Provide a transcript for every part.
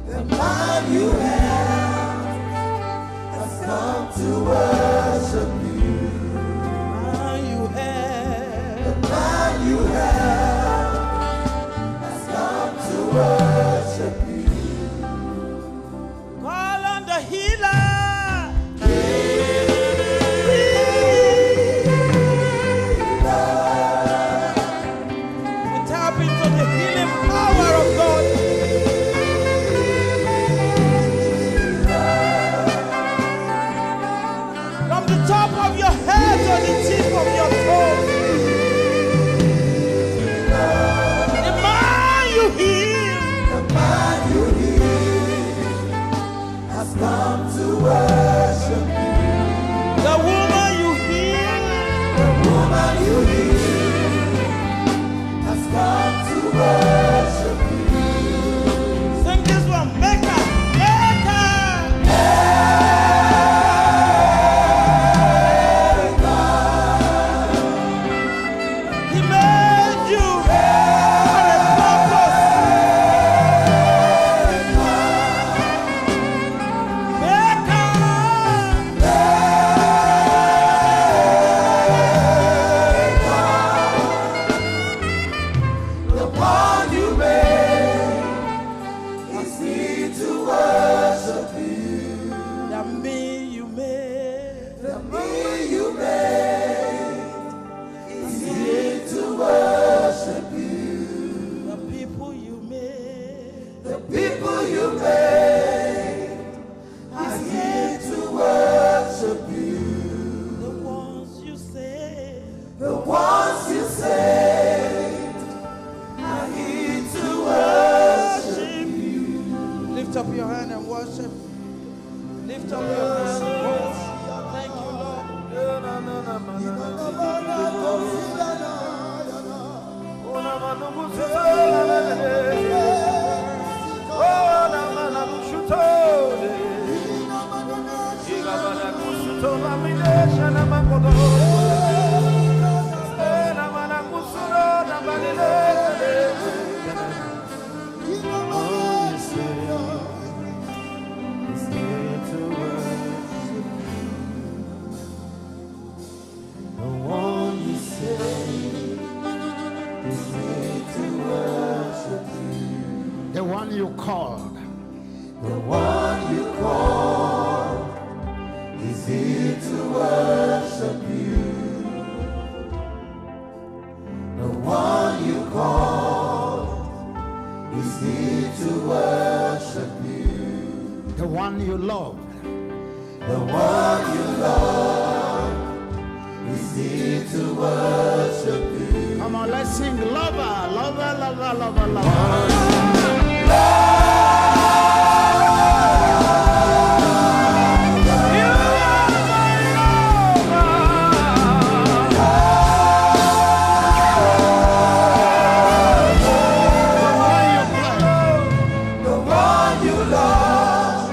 The man you have has come to worship you. The man you have has come to worship you. Call on the healer. Tap into the healing power of God. From the top of your head to the tip of your toes. The man you heal. The man you heal has come to worship you. The woman you heal. The woman you heal has come to worship you. Sing this one. Maker. He made you for a purpose. The one you made is here to worship you. The me you made. The me you made is here to worship you. The people you made. The people you made are here to worship you. The ones you saved. The ones you saved are here to worship you. Lift up your hand and worship. Lift up your hand and worship. Thank you, Lord. The one you called. The one you called is here to worship you. The one you called is here to worship you. The one you love. The one you love is here to worship you. Come on, let's sing lover, lover, lover, lover, lover. The one you love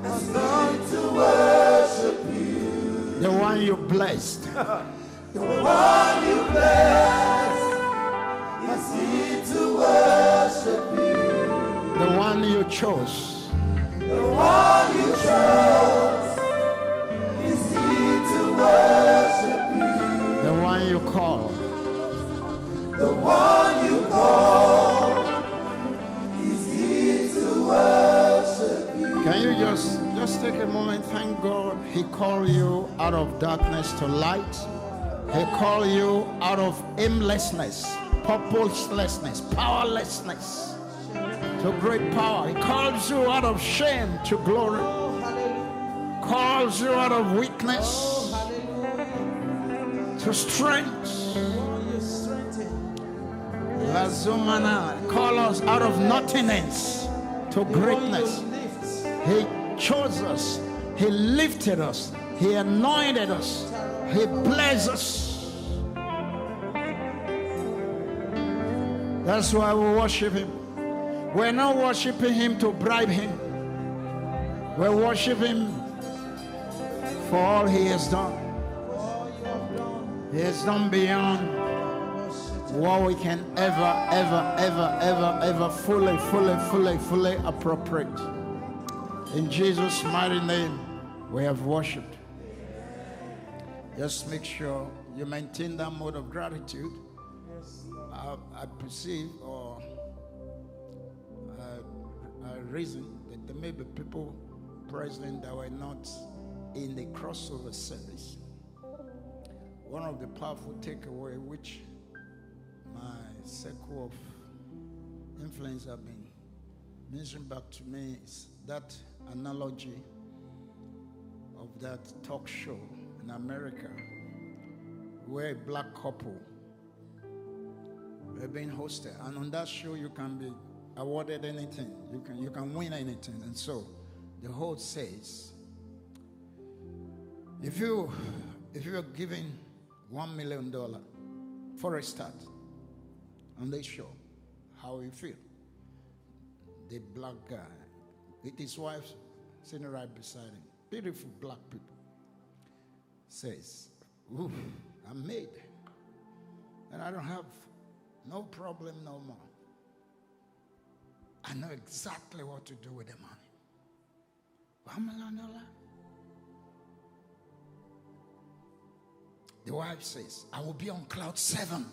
has come to worship you. The one you blessed. The one you bless is here to worship you. The one you chose. The one you chose is here to worship you. The one you called. The one you call is here to worship you. Can you just take a moment? Thank God He called you out of darkness to light. He called you out of aimlessness, purposelessness, powerlessness to great power. He calls you out of shame to glory. Oh, hallelujah. Calls you out of weakness Oh, hallelujah. to strength. Oh, you strengthen. Lazumana, call us out of nothingness to greatness. You lift. He chose us. He lifted us. He anointed us. He blessed us. That's why we worship Him. We're not worshiping Him to bribe Him. We're worshiping Him for all He has done. For all you have done. He has done beyond what we can ever fully appropriate. In Jesus' mighty name, we have worshipped. Just make sure you maintain that mode of gratitude. I perceive or I reason that there may be people present that were not in the crossover service. One of the powerful takeaway which my circle of influence have been mentioning back to me is that analogy of that talk show in America where a black couple were being hosted, and on that show you can be awarded anything, you can win anything. And so the host says, if you are given $1 million for a start on this show, how will you feel? The black guy with his wife sitting right beside him, beautiful black people, says, ooh, I'm made, and I don't have no problem no more. I know exactly what to do with the money. $1 million. The wife says, I will be on cloud 7.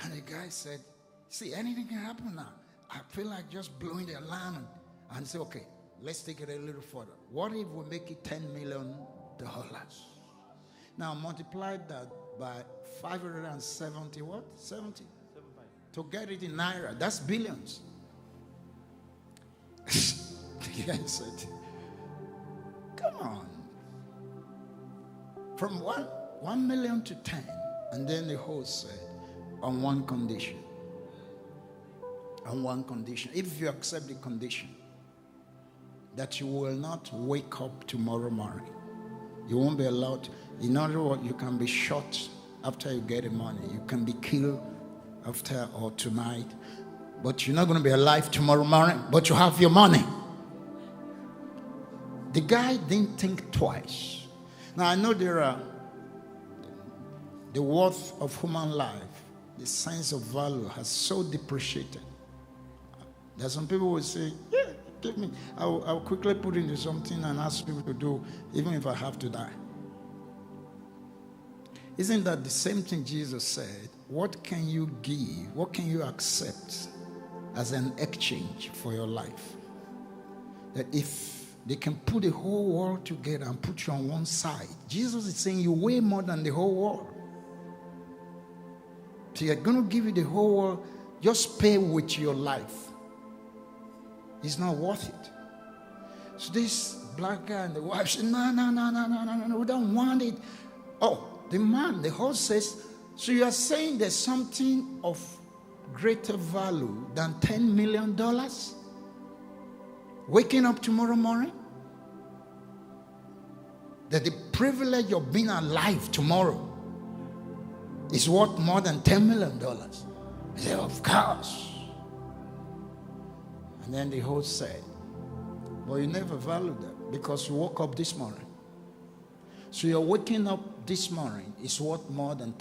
And the guy said, see, anything can happen now. I feel like just blowing the alarm and say, okay, let's take it a little further. What if we make it $10 million? Now multiply that by 570 what? 70? To get it in naira, that's billions. The guy said, come on. From 1 million to 10. And then the host said, on one condition. On one condition. If you accept the condition that you will not wake up tomorrow morning, you won't be allowed. In other words, you can be shot after you get the money. You can be killed after or tonight. But you're not going to be alive tomorrow morning. But you have your money. The guy didn't think twice. Now, I know there are the worth of human life, the sense of value has so depreciated. There's some people will say, yeah, give me. I'll quickly put into something and ask people to do, even if I have to die. Isn't that the same thing Jesus said? What can you give? What can you accept as an exchange for your life? That if they can put the whole world together and put you on one side, Jesus is saying you weigh more than the whole world. So you're going to give you the whole world, just pay with your life. It's not worth it. So this black guy and the wife said, no, we don't want it. Oh, the man, the host says, so you are saying there's something of greater value than $10 million? Waking up tomorrow morning? That the privilege of being alive tomorrow is worth more than $10 million? I said, of course. And then the host said, well, you never valued that because you woke up this morning. So you're waking up this morning is worth more than